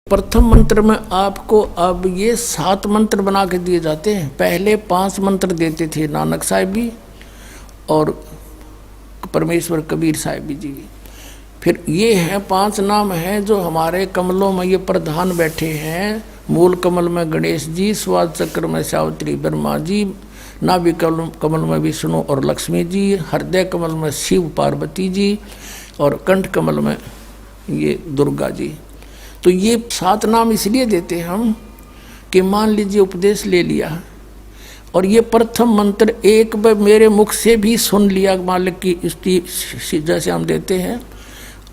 प्रथम मंत्र में आपको अब ये 7 मंत्र बना के दिए जाते हैं। पहले 5 मंत्र देते थे नानक साहिब भी और परमेश्वर कबीर साहिब जी। फिर ये है 5 नाम हैं जो हमारे कमलों में ये प्रधान बैठे हैं। मूल कमल में गणेश जी, स्वाद चक्र में सावित्री ब्रह्मा जी, नाभि कमल में विष्णु और लक्ष्मी जी, हृदय कमल में शिव पार्वती जी और कंठ कमल में ये दुर्गा जी। तो ये 7 नाम इसलिए देते हम कि मान लीजिए उपदेश ले लिया और ये प्रथम मंत्र एक बार मेरे मुख से भी सुन लिया मालिक की स्त्री जैसे हम देते हैं,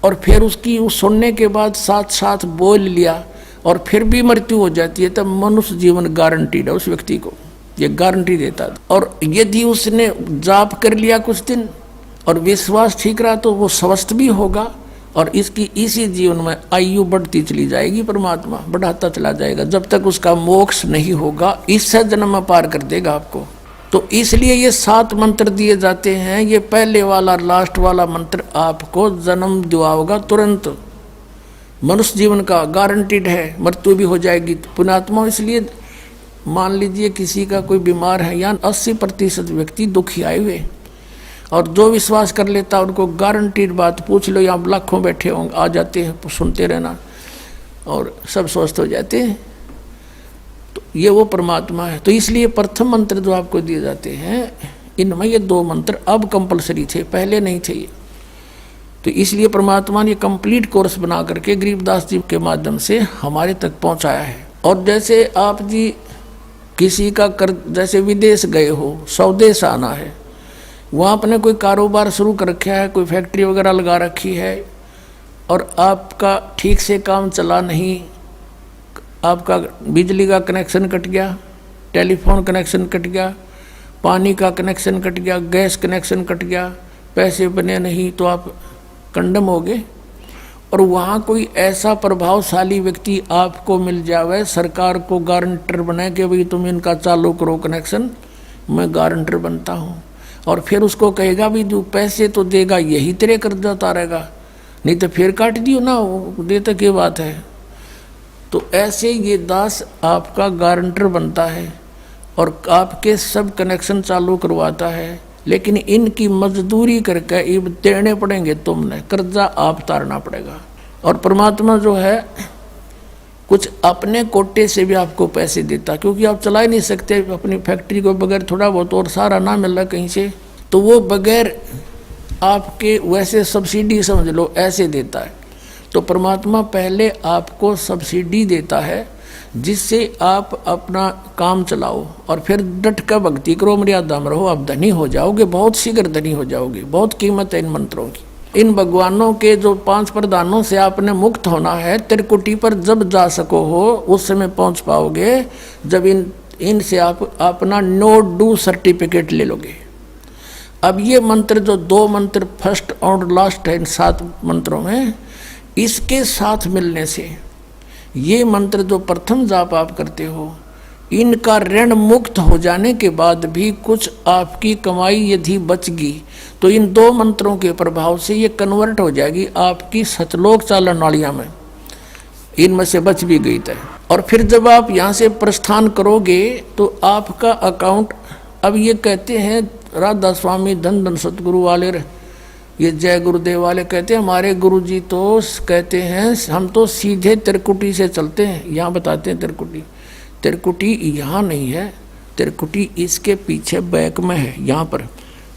और फिर उसकी सुनने के बाद साथ साथ बोल लिया और फिर भी मृत्यु हो जाती है, तब मनुष्य जीवन गारंटीड है उस व्यक्ति को, ये गारंटी देता है। और यदि उसने जाप कर लिया कुछ दिन और विश्वास ठीक रहा तो वो स्वस्थ भी होगा और इसकी इसी जीवन में आयु बढ़ती चली जाएगी, परमात्मा बढ़ाता चला जाएगा जब तक उसका मोक्ष नहीं होगा, इस जन्म में पार कर देगा आपको। तो इसलिए ये 7 मंत्र दिए जाते हैं। ये पहले वाला लास्ट वाला मंत्र आपको जन्म दिलाएगा तुरंत, मनुष्य जीवन का गारंटीड है, मृत्यु भी हो जाएगी पुण्यात्मा। इसलिए मान लीजिए किसी का कोई बीमार है या 80% व्यक्ति दुखी आए हुए, और जो विश्वास कर लेता उनको गारंटीड बात पूछ लो, यहाँ लाखों बैठे होंगे आ जाते हैं, सुनते रहना और सब स्वस्थ हो जाते हैं। तो ये वो परमात्मा है। तो इसलिए प्रथम मंत्र जो आपको दिए जाते हैं इनमें ये 2 मंत्र अब कंपलसरी थे, पहले नहीं थे ये। तो इसलिए परमात्मा ने कंप्लीट कोर्स बना करके गरीबदास जी के माध्यम से हमारे तक पहुंचाया है। और जैसे आप जी किसी का जैसे विदेश गए हो, स्वदेश आना है, वहाँ आपने कोई कारोबार शुरू कर रखा है, कोई फैक्ट्री वगैरह लगा रखी है और आपका ठीक से काम चला नहीं, आपका बिजली का कनेक्शन कट गया, टेलीफोन कनेक्शन कट गया, पानी का कनेक्शन कट गया, गैस कनेक्शन कट गया, पैसे बने नहीं तो आप कंडम हो गए। और वहाँ कोई ऐसा प्रभावशाली व्यक्ति आपको मिल जावे, सरकार को गारंटर बनाए कि भाई तुम इनका चालू करो कनेक्शन, मैं गारंटर बनता हूँ, और फिर उसको कहेगा भी जो पैसे तो देगा यही तेरे कर्जा उतारेगा, नहीं तो फिर काट दियो ना, वो देता क्या बात है। तो ऐसे ये दास आपका गारंटर बनता है और आपके सब कनेक्शन चालू करवाता है, लेकिन इनकी मजदूरी करके ये देने पड़ेंगे, तुमने कर्जा आप उतारना पड़ेगा। और परमात्मा जो है कुछ अपने कोटे से भी आपको पैसे देता, क्योंकि आप चला ही नहीं सकते अपनी फैक्ट्री को बगैर थोड़ा बहुत और सारा ना मिल रहा कहीं से, तो वो बगैर आपके वैसे सब्सिडी समझ लो ऐसे देता है। तो परमात्मा पहले आपको सब्सिडी देता है जिससे आप अपना काम चलाओ और फिर डट कर भक्ति करो, मर्यादा में रहो, आप धनी हो जाओगे, बहुत शीघ्र धनी हो जाओगे। बहुत कीमत है इन मंत्रों की। इन भगवानों के जो 5 प्रधानों से आपने मुक्त होना है, त्रिकुटी पर जब जा सको हो उस समय पहुंच पाओगे जब इनसे आप अपना नो डू सर्टिफिकेट ले लोगे। अब ये मंत्र जो 2 मंत्र फर्स्ट और लास्ट है इन 7 मंत्रों में, इसके साथ मिलने से ये मंत्र जो प्रथम जाप आप करते हो, इनका ऋण मुक्त हो जाने के बाद भी कुछ आपकी कमाई यदि बचगी तो इन 2 मंत्रों के प्रभाव से ये कन्वर्ट हो जाएगी आपकी सतलोक चालन नालियाँ में, इनमें से बच भी गई तय। और फिर जब आप यहाँ से प्रस्थान करोगे तो आपका अकाउंट, अब ये कहते हैं राधा स्वामी धन धन सतगुरु वाले, ये जय गुरुदेव वाले कहते हैं, हमारे गुरुजी तो कहते हैं हम तो सीधे त्रिकुटी से चलते हैं। यहाँ बताते हैं त्रिकुटी यहाँ नहीं है, त्रिकुटी इसके पीछे बैक में है, यहाँ पर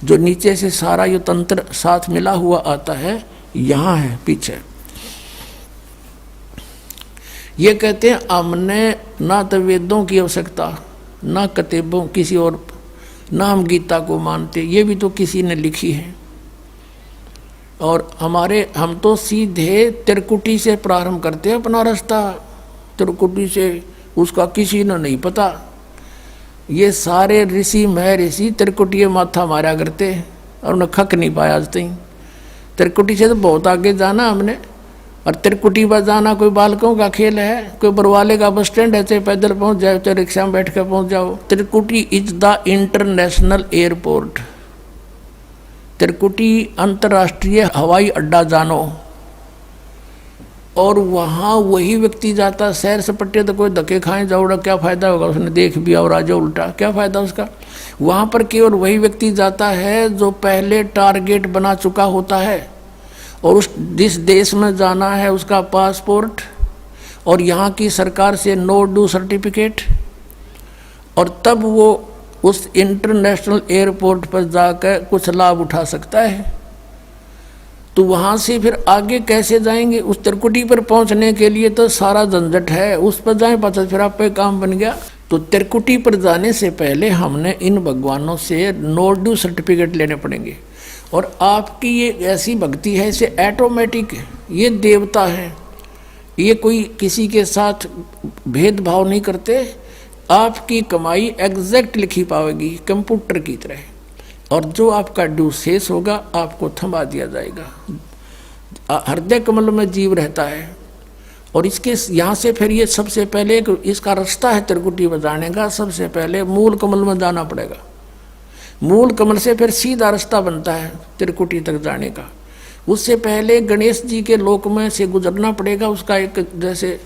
जो नीचे से सारा ये तंत्र साथ मिला हुआ आता है, यहाँ है पीछे। ये कहते हैं हमने ना तो वेदों की आवश्यकता, ना किताबों किसी और, ना हम गीता को मानते, ये भी तो किसी ने लिखी है, और हम तो सीधे त्रिकुटी से प्रारंभ करते हैं अपना रास्ता, त्रिकुटी से उसका किसी ने नहीं पता। ये सारे ऋषि महर्षि त्रिकुटी माथा मारा करते और उन्हें खक नहीं पाया आज तक। त्रिकुटी से तो बहुत आगे जाना हमने, और त्रिकुटी पर जाना कोई बालकों का खेल है, कोई बरवाले का बस स्टैंड है, चाहे पैदल पहुंच जाओ चाहे रिक्शा में बैठ कर पहुंच जाओ। त्रिकुटी इज द इंटरनेशनल एयरपोर्ट, त्रिकुटी अंतर्राष्ट्रीय हवाई अड्डा जानो। और वहाँ वही व्यक्ति जाता सैर सपट्टे, तो कोई धक्के खाए जाओड़ा क्या फ़ायदा होगा, उसने देख भी और आ जाओ उल्टा, क्या फ़ायदा उसका। वहाँ पर केवल वही व्यक्ति जाता है जो पहले टारगेट बना चुका होता है, और उस जिस देश में जाना है उसका पासपोर्ट और यहाँ की सरकार से नो डू सर्टिफिकेट, और तब वो उस इंटरनेशनल एयरपोर्ट पर जाकर कुछ लाभ उठा सकता है। तो वहाँ से फिर आगे कैसे जाएंगे, उस त्रिकुटी पर पहुँचने के लिए तो सारा झंझट है, उस पर जाएं पता फिर आप पे काम बन गया। तो त्रिकुटी पर जाने से पहले हमने इन भगवानों से नो ड्यू सर्टिफिकेट लेने पड़ेंगे। और आपकी ये ऐसी भक्ति है, इसे ऑटोमेटिक, ये देवता है, ये कोई किसी के साथ भेदभाव नहीं करते, आपकी कमाई एग्जैक्ट लिखी पाएगी कंप्यूटर की तरह, और जो आपका ड्यू शेष होगा आपको थमा दिया जाएगा। हृदय कमल में जीव रहता है, और इसके यहाँ से फिर ये सबसे पहले इसका रास्ता है त्रिकुटी बजाने का, सबसे पहले मूल कमल में जाना पड़ेगा। मूल कमल से फिर सीधा रास्ता बनता है त्रिकुटी तक जाने का। उससे पहले गणेश जी के लोक में से गुजरना पड़ेगा, उसका एक जैसे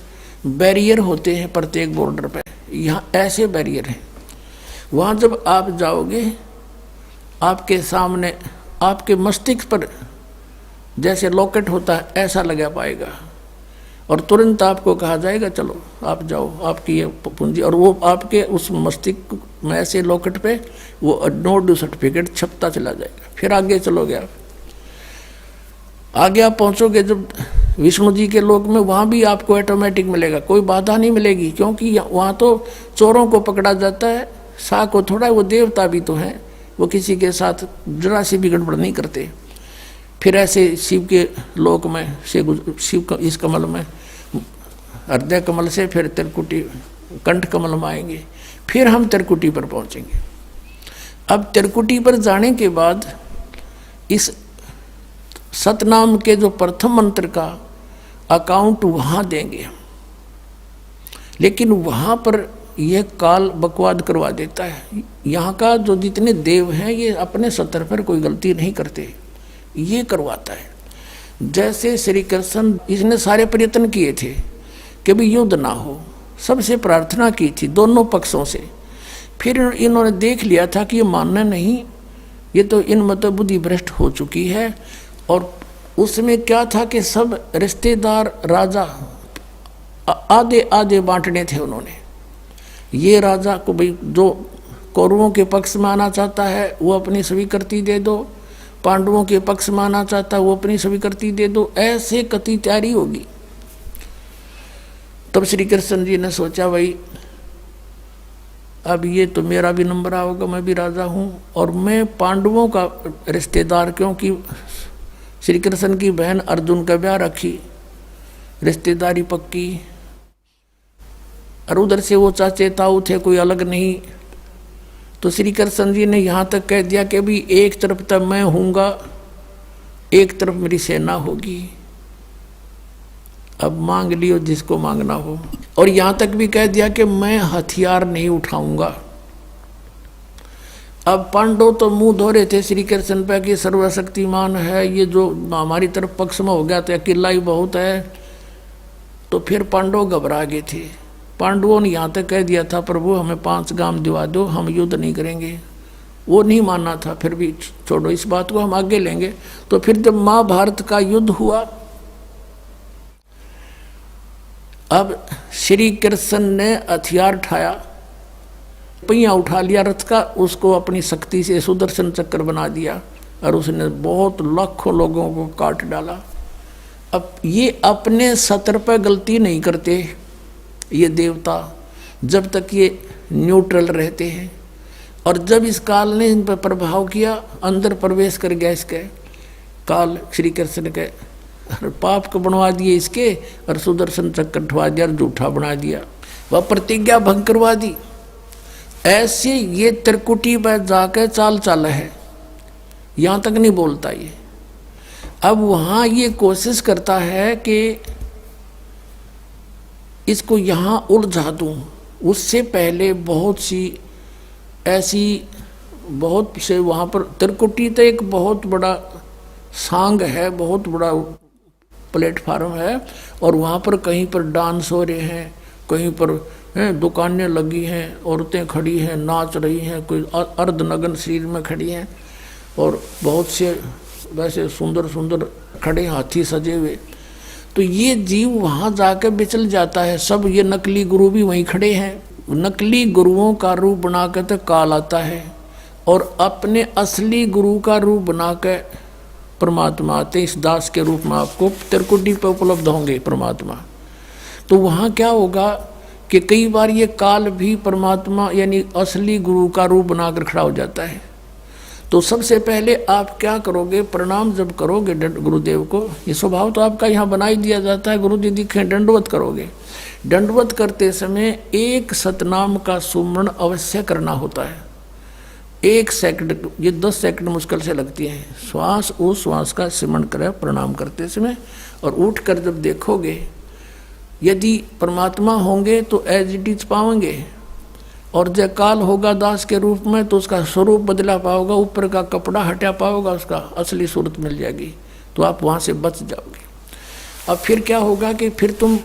बैरियर होते हैं प्रत्येक बॉर्डर पे, यहाँ ऐसे बैरियर हैं। वहाँ जब आप जाओगे आपके सामने आपके मस्तिष्क पर जैसे लॉकेट होता है ऐसा लगा पाएगा, और तुरंत आपको कहा जाएगा चलो आप जाओ, आपकी ये पूंजी, और वो आपके उस मस्तिष्क में ऐसे लॉकेट पे वो नो ड्यू सर्टिफिकेट छपता चला जाएगा। फिर आगे चलोगे आप, आगे आप पहुँचोगे जब विष्णु जी के लोक में, वहाँ भी आपको ऑटोमेटिक मिलेगा, कोई बाधा नहीं मिलेगी, क्योंकि वहाँ तो चोरों को पकड़ा जाता है, सा को थोड़ा, वो देवता भी तो हैं, वो किसी के साथ जरा सी भी गड़बड़ नहीं करते। फिर ऐसे शिव के लोक में से शिव इस कमल में हृदय कमल से फिर त्रिकुटी कंठ कमल में आएंगे, फिर हम त्रिकुटी पर पहुंचेंगे। अब त्रिकुटी पर जाने के बाद इस सतनाम के जो प्रथम मंत्र का अकाउंट वहाँ देंगे, लेकिन वहाँ पर यह काल बकवाद करवा देता है। यहाँ का जो जितने देव हैं ये अपने सतर पर कोई गलती नहीं करते, ये करवाता है। जैसे श्री कृष्ण, इसने सारे प्रयत्न किए थे कि भी युद्ध ना हो, सबसे प्रार्थना की थी दोनों पक्षों से, फिर इन्होंने देख लिया था कि ये मानना नहीं, ये तो इनमें तो बुद्धि भ्रष्ट हो चुकी है। और उसमें क्या था कि सब रिश्तेदार राजा आधे आधे बांटने थे उन्होंने। ये राजा को भाई जो कौरवों के पक्ष में आना चाहता है वो अपनी स्वीकृति दे दो, पांडवों के पक्ष में आना चाहता है वो अपनी स्वीकृति दे दो, ऐसे कति तैयारी होगी। तब श्री कृष्ण जी ने सोचा भाई अब ये तो मेरा भी नंबर आओगा, मैं भी राजा हूँ, और मैं पांडवों का रिश्तेदार, क्योंकि श्री कृष्ण की बहन अर्जुन का ब्याह रखी, रिश्तेदारी पक्की, और उधर से वो चाचे ताऊ थे, कोई अलग नहीं। तो श्री कृष्ण जी ने यहाँ तक कह दिया कि भी एक तरफ तक मैं हूँगा, एक तरफ मेरी सेना होगी, अब मांग लियो जिसको मांगना हो। और यहाँ तक भी कह दिया कि मैं हथियार नहीं उठाऊंगा। अब पांडव तो मुंह धो रहे थे श्री कृष्ण पे कि सर्वशक्तिमान है, ये जो हमारी तरफ पक्ष में हो गया तो अकेला ही बहुत है। तो फिर पांडव घबरा गए थे। पांडवों ने यहाँ तक कह दिया था प्रभु हमें 5 गांव दिवा दो, हम युद्ध नहीं करेंगे। वो नहीं मानना था, फिर भी छोड़ो इस बात को, हम आगे लेंगे। तो फिर जब महाभारत का युद्ध हुआ, अब श्री कृष्ण ने हथियार उठाया, पहिया उठा लिया रथ का, उसको अपनी शक्ति से सुदर्शन चक्र बना दिया और उसने बहुत लाखों लोगों को काट डाला। अब ये अपने सतर पर गलती नहीं करते ये देवता, जब तक ये न्यूट्रल रहते हैं। और जब इस काल ने इन पर प्रभाव किया, अंदर प्रवेश कर गया इसके काल, श्री कृष्ण के पाप को बनवा दिए इसके, और सुदर्शन चक्र उठवा दिया और झूठा बना दिया, वह प्रतिज्ञा भंग करवा दी। ऐसे ये त्रिकुटी पर जाकर चाल चाल है, यहाँ तक नहीं बोलता ये। अब वहाँ ये कोशिश करता है कि इसको यहाँ उलझा दूँ। उससे पहले बहुत सी ऐसी बहुत से वहाँ पर त्रिकुटी तो एक बहुत बड़ा सांग है, बहुत बड़ा प्लेटफार्म है, और वहाँ पर कहीं पर डांस हो रहे हैं, कहीं पर दुकानें लगी हैं, औरतें खड़ी हैं, नाच रही हैं, कोई अर्धनग्न शरीर में खड़ी हैं, और बहुत से वैसे सुंदर सुंदर खड़े हाथी सजे हुए। तो ये जीव वहाँ जाकर बिचल जाता है। सब ये नकली गुरु भी वहीं खड़े हैं, नकली गुरुओं का रूप बनाकर तो काल आता है, और अपने असली गुरु का रूप बनाकर परमात्मा आते। इस दास के रूप में आपको त्रिकुटी पे उपलब्ध होंगे परमात्मा। तो वहाँ क्या होगा कि कई बार ये काल भी परमात्मा यानी असली गुरु का रूप बनाकर खड़ा हो जाता है। तो सबसे पहले आप क्या करोगे, प्रणाम जब करोगे गुरुदेव को, ये स्वभाव तो आपका यहाँ बना ही दिया जाता है, गुरु जी दिखे दंडवत करोगे। दंडवत करते समय एक सतनाम का सुमरण अवश्य करना होता है। 1 सेकंड, ये 10 सेकंड मुश्किल से लगती है। श्वास उस श्वास का सिमरण करें प्रणाम करते समय, और उठकर जब देखोगे यदि परमात्मा होंगे तो एज इट इज पाओगे, और जब काल होगा दास के रूप में तो उसका स्वरूप बदला पाओगे, ऊपर का कपड़ा हटा पाओगा, उसका असली सूरत मिल जाएगी, तो आप वहाँ से बच जाओगे। अब फिर क्या होगा कि फिर तुम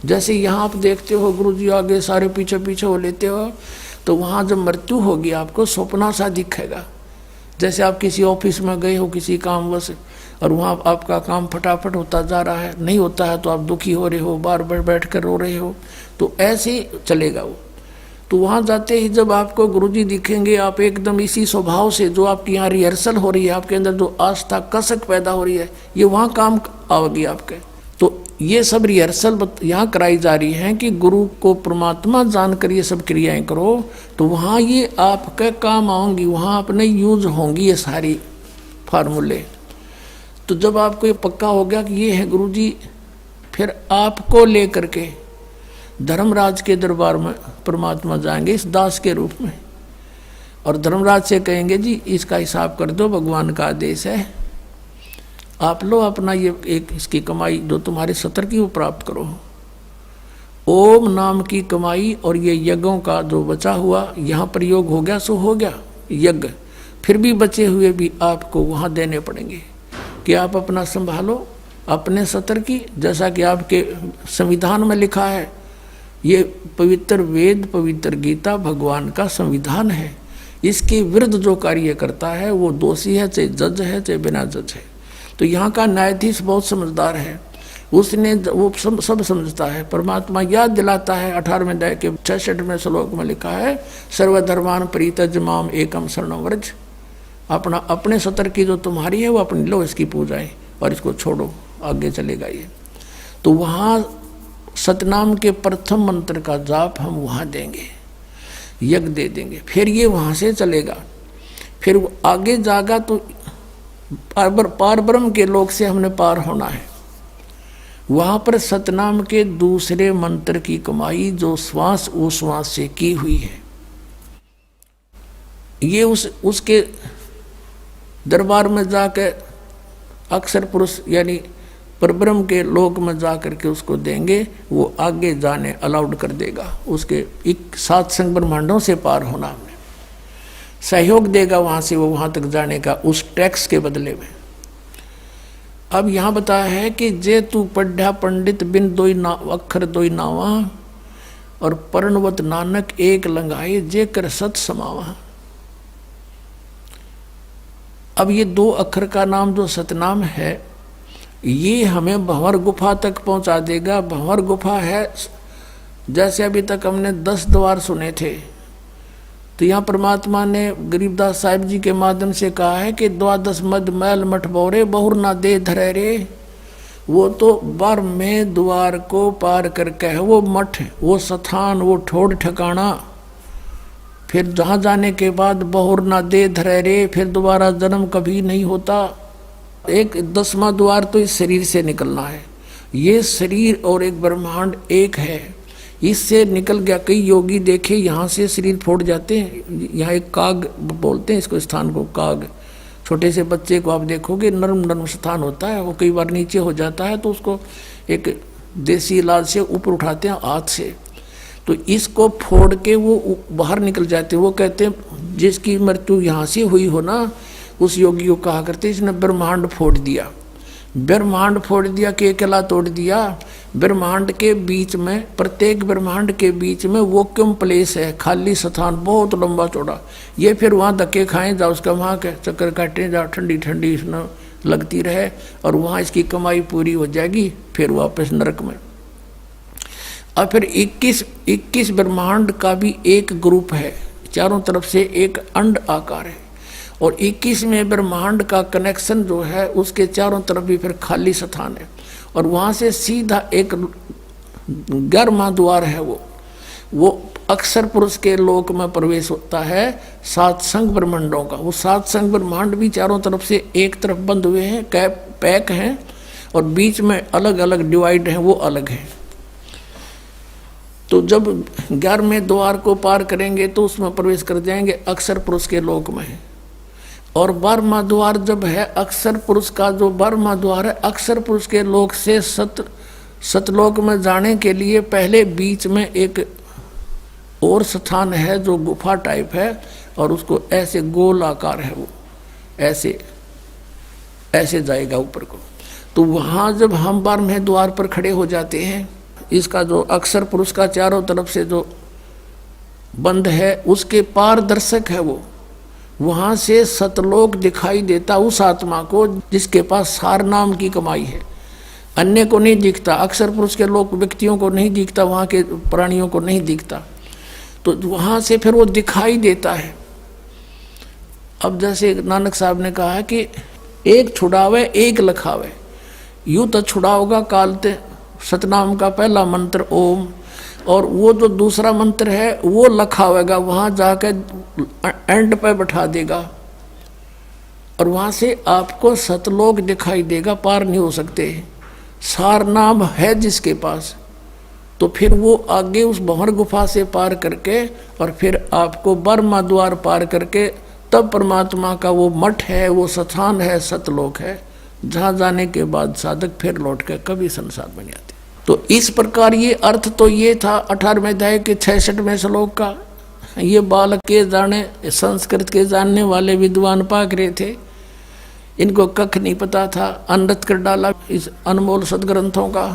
जैसे यहाँ आप देखते हो गुरु जी आगे सारे पीछे पीछे हो लेते हो, तो वहाँ जब मृत्यु होगी आपको स्वप्ना सा दिखेगा। जैसे आप किसी ऑफिस में गए हो किसी कामवश, और वहाँ आपका काम फटाफट होता जा रहा है, नहीं होता है तो आप दुखी हो रहे हो, बार बार बैठ कर रो रहे हो, तो ऐसे ही चलेगा वो। तो वहाँ जाते ही जब आपको गुरुजी दिखेंगे, आप एकदम इसी स्वभाव से जो आपकी यहाँ रिहर्सल हो रही है, आपके अंदर जो आस्था कसक पैदा हो रही है, ये वहाँ काम आओगी आपके। तो ये सब रिहर्सल यहाँ कराई जा रही है कि गुरु को परमात्मा जानकर ये सब क्रियाएं करो, तो वहाँ ये आपके काम आऊँगी, वहाँ अपने यूज होंगी ये सारी फार्मूले। तो जब आपको ये पक्का हो गया कि ये है गुरुजी, फिर आपको लेकर के धर्मराज के दरबार में परमात्मा जाएंगे इस दास के रूप में, और धर्मराज से कहेंगे जी इसका हिसाब कर दो, भगवान का आदेश है, आप लो अपना ये एक इसकी कमाई जो तुम्हारे सतर की वो प्राप्त करो। ओम नाम की कमाई और ये यज्ञों का जो बचा हुआ यहाँ प्रयोग हो गया सो हो गया यज्ञ, फिर भी बचे हुए भी आपको वहाँ देने पड़ेंगे कि आप अपना संभालो अपने सतर की। जैसा कि आपके संविधान में लिखा है, ये पवित्र वेद पवित्र गीता भगवान का संविधान है, इसके विरुद्ध जो कार्य करता है वो दोषी है, चाहे जज है चाहे बिना जज है। तो यहाँ का न्यायाधीश बहुत समझदार है, उसने वो सब समझता है। परमात्मा याद दिलाता है 18वें अध्याय के 66वें श्लोक में लिखा है, सर्वधर्मान परित्यज माम एकम शरणं व्रज। अपना अपने सतर की जो तुम्हारी है वो अपनी लो, इसकी पूजाएं, और इसको छोड़ो, आगे चलेगा ये। तो वहाँ सतनाम के प्रथम मंत्र का जाप हम वहाँ देंगे, यज्ञ दे देंगे, फिर ये वहाँ से चलेगा, फिर वो आगे जागा तो पार ब्रह्म के लोक से हमने पार होना है। वहाँ पर सतनाम के दूसरे मंत्र की कमाई जो श्वास उश्वास से की हुई है, ये उसके दरबार में जाकर अक्षर पुरुष यानी परब्रह्म के लोक में जा करके उसको देंगे, वो आगे जाने अलाउड कर देगा, उसके 7 संग ब्रह्मांडों से पार होना हमें सहयोग देगा वहाँ से वो वहाँ तक जाने का, उस टैक्स के बदले में। अब यहाँ बताया है कि जे तू पढ़ा पंडित बिन दोई ना अक्षर दोई नावा, और पर्णवत नानक एक लंगाए जे कर सत समावा। अब ये 2 अक्षर का नाम जो सतनाम है, ये हमें भंवर गुफा तक पहुंचा देगा। भंवर गुफा है, जैसे अभी तक हमने 10 द्वार सुने थे, तो यहाँ परमात्मा ने गरीबदास साहिब जी के माध्यम से कहा है कि 12 मद मैल मठ बोरे बहुर ना दे धरे रे। वो तो 12वें द्वार को पार करके है वो मठ, वो स्थान, वो ठोड़ ठिकाना, फिर जहाँ जाने के बाद बहुर ना दे धरे रे, फिर दोबारा जन्म कभी नहीं होता। एक 10वां द्वार तो इस शरीर से निकलना है, ये शरीर और एक ब्रह्मांड एक है, इससे निकल गया। कई योगी देखे यहाँ से शरीर फोड़ जाते हैं, यहाँ एक काग बोलते हैं इसको, स्थान को काग। छोटे से बच्चे को आप देखोगे नर्म नर्म स्थान होता है, वो कई बार नीचे हो जाता है तो उसको एक देसी इलाज से ऊपर उठाते हैं हाथ से, तो इसको फोड़ के वो बाहर निकल जाते हैं। वो कहते हैं जिसकी मृत्यु यहाँ से हुई हो ना, उस योगी को कहा करते इसने ब्रह्मांड फोड़ दिया। ब्रह्मांड फोड़ दिया, केकला तोड़ दिया। ब्रह्मांड के बीच में, प्रत्येक ब्रह्मांड के बीच में वैक्यूम प्लेस है, खाली स्थान, बहुत लंबा चौड़ा। ये फिर वहाँ धक्के खाएं जाओ, उसका वहाँ के चक्कर काटे जाओ, ठंडी ठंडी इसमें लगती रहे, और वहाँ इसकी कमाई पूरी हो जाएगी, फिर वापस नरक में। और फिर 21 ब्रह्मांड का भी एक ग्रुप है, चारों तरफ से एक अंड आकार है, और 21वें ब्रह्मांड का कनेक्शन जो है उसके चारों तरफ भी फिर खाली स्थान है, और वहाँ से सीधा एक 11वां द्वार है, वो अक्षर पुरुष के लोक में प्रवेश होता है, 7 संघ ब्रह्मांडों का। वो 7 संघ ब्रह्मांड भी चारों तरफ से एक तरफ बंद हुए हैं, पैक हैं, और बीच में अलग अलग डिवाइड हैं, वो अलग हैं। तो जब 11वें द्वार को पार करेंगे तो उसमें प्रवेश कर जाएंगे, अक्षर पुरुष के लोक में है। और 12वां द्वार जब है अक्षर पुरुष का, जो 12वां द्वार है अक्षर पुरुष के लोक से सतलोक में जाने के लिए पहले बीच में एक और स्थान है जो गुफा टाइप है, और उसको ऐसे गोल आकार है, वो ऐसे जाएगा ऊपर को। तो वहाँ जब हम 12वें द्वार पर खड़े हो जाते हैं, इसका जो अक्षर पुरुष का चारों तरफ से जो बंद है उसके पारदर्शक है, वो वहाँ से सतलोक दिखाई देता उस आत्मा को जिसके पास सार नाम की कमाई है। अन्य को नहीं दिखता, अक्षर पुरुष के लोग व्यक्तियों को नहीं दिखता, वहाँ के प्राणियों को नहीं दिखता, तो वहाँ से फिर वो दिखाई देता है। अब जैसे नानक साहब ने कहा है कि एक छुड़ावे एक लखावे, यूँ तो छुड़ाओगा कालते सतनाम का पहला मंत्र ओम, और वो जो दूसरा मंत्र है वो लखावेगा, वहाँ जाकर एंड पे बैठा देगा, और वहाँ से आपको सतलोक दिखाई देगा, पार नहीं हो सकते। सार नाम है जिसके पास, तो फिर वो आगे उस भंवर गुफा से पार करके, और फिर आपको 12वां द्वार पार करके तब परमात्मा का वो मठ है, वो स्थान है, सतलोक है, जहाँ जाने के बाद साधक फिर लौट कर कभी संसार में नहीं आते। तो इस प्रकार ये अर्थ तो ये था 18वें अध्याय के 66वें श्लोक का। ये बालक के जाने, संस्कृत के जानने वाले विद्वान पाक रहे थे, इनको कख नहीं पता था, अनृत कर डाला इस अनमोल सदग्रंथों का।